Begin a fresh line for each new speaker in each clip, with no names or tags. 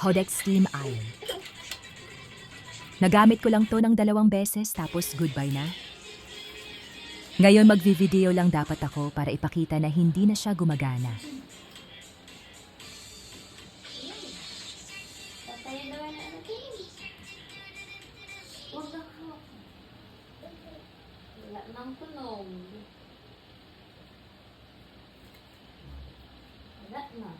Hodex Steam Iron. Nagamit ko lang to ng 2 beses tapos goodbye na. Ngayon magvi-video lang dapat ako para ipakita na hindi na siya gumagana.
Patayin naman na natin. Huwag na ako. Wala nang tunog. Wala na.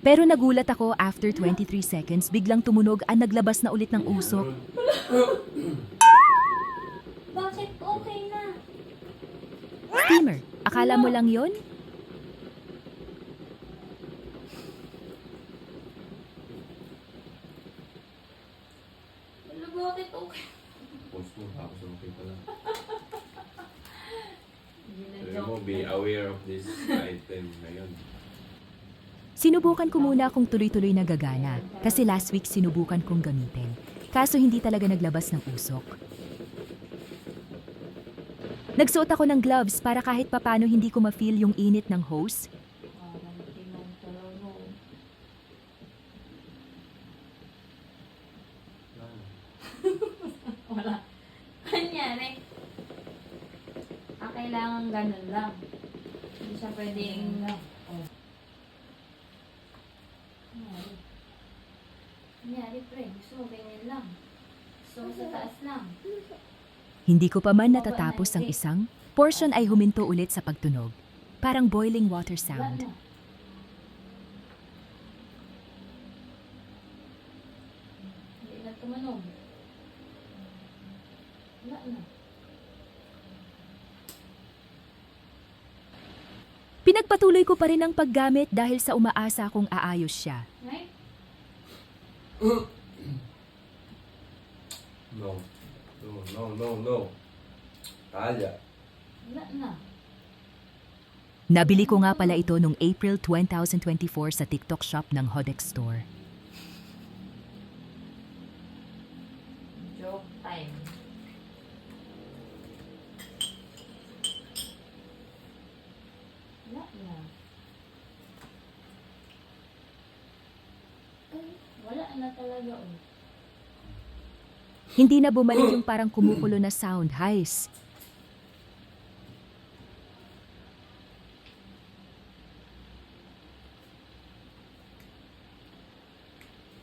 Pero nagulat ako after 23 seconds biglang tumunog at naglabas na ulit ng usok.
Bakit okay na?
Steamer, akala mo lang yon?
Wala, bakit okay?
Post mo, tapos okay pala.
Hindi na
Sabi mo,
joke.
be aware of this item ngayon.
Sinubukan ko muna kung tuloy-tuloy na gagana kasi last week sinubukan kong gamitin. Kaso hindi talaga naglabas ng usok. Nagsuot ako ng gloves para kahit papano hindi ko ma-feel yung init ng hose.
Parang tingnan talaga. Wala. Kanyari. Kailangan ganun lang. Hindi siya pwedeng... Oh. Kanyari, pre. Gusto mo ganyan lang. Gusto mo sa taas lang.
Hindi ko pa man natatapos ang isang portion ay huminto ulit sa pagtunog. Parang boiling water
Wala
sound.
na. Hindi na tumunog. Wala na.
Pinagpatuloy ko pa rin ang paggamit dahil sa umaasa kong aayos siya.
Right?
No. No, no, no, no. Kaya.
Wala na.
Nabili ko nga pala ito noong April 2024 sa TikTok shop ng Hodex Store.
Joke time. Wala na. Ay, wala na talaga. Oh.
Hindi na bumalik yung parang kumukulo na sound, Heis.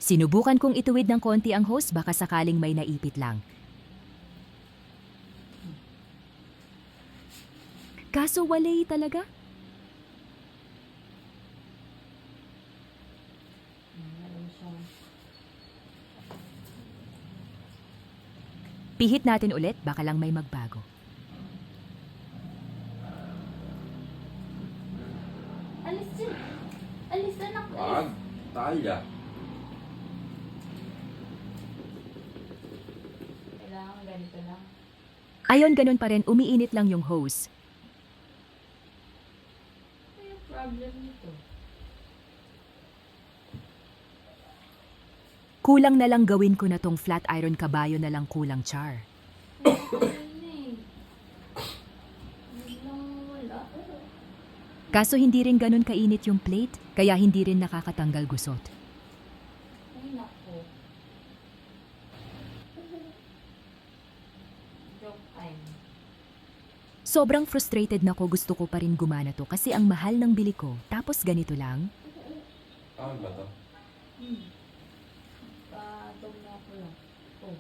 Sinubukan kong ituwid ng konti ang hose baka sakaling may naipit lang. Kaso walay talaga.
Meron siya.
Pihit natin ulit, baka lang may magbago.
Alis dyan. Alis anak.
Wag.
Alis.
Kaya.
Kailangan ganito lang.
Ayon, ganun pa rin, umiinit lang yung hose.
Ano yung problem nito?
Kulang na lang gawin ko na tong flat iron kabayo na lang kulang char.
Ayun eh. Biglang wala.
Kaso hindi rin ganun kainit yung plate, kaya hindi rin nakakatanggal gusot.
Ay nako. Joke time.
Sobrang frustrated na ko, gusto ko pa rin gumana to kasi ang mahal ng bili ko, tapos ganito lang.
Tama ba to?
Patog na ako lang. Oh.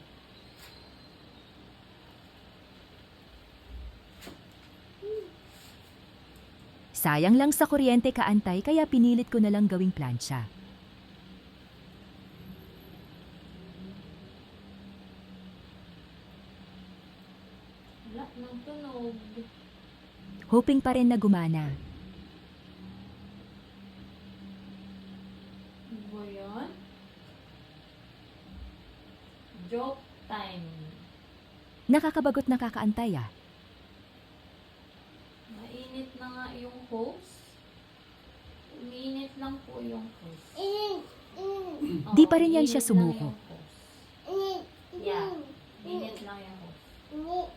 Sayang lang sa kuryente kaantay kaya pinilit ko na lang gawing plancha.
Wala nang tunog.
Hoping pa rin na gumana.
Ano ba yan? Joke time.
Nakakabagot na kakaantay ah.
Mainit na nga yung hose. Uminit lang po yung hose.
Di pa rin yan
init
siya
lang
sumuko.
yung hose. Yeah. Init lang yung hose.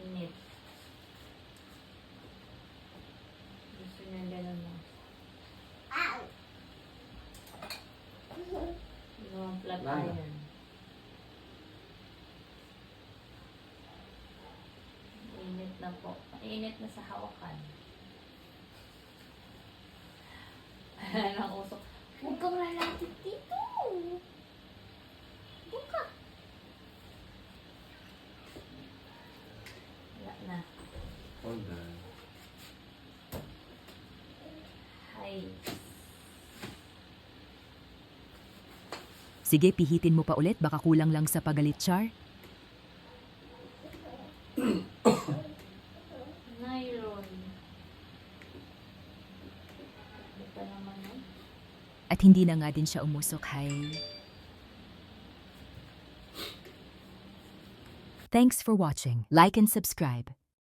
Init. Gusto niya ganun lang. yung flat
Wala na.
iron. Init na po. Init na sa hawakan. Ang usok. Huwag kang lalapit dito. Doon ka. Wala na.
Hold on.
Ay.
Sige, pihitin mo pa ulit, baka kulang lang sa pagalit, Char.
Nylon. Ito naman yun.
At hindi na nga din siya umusok, hay. Thanks for watching. Like and subscribe.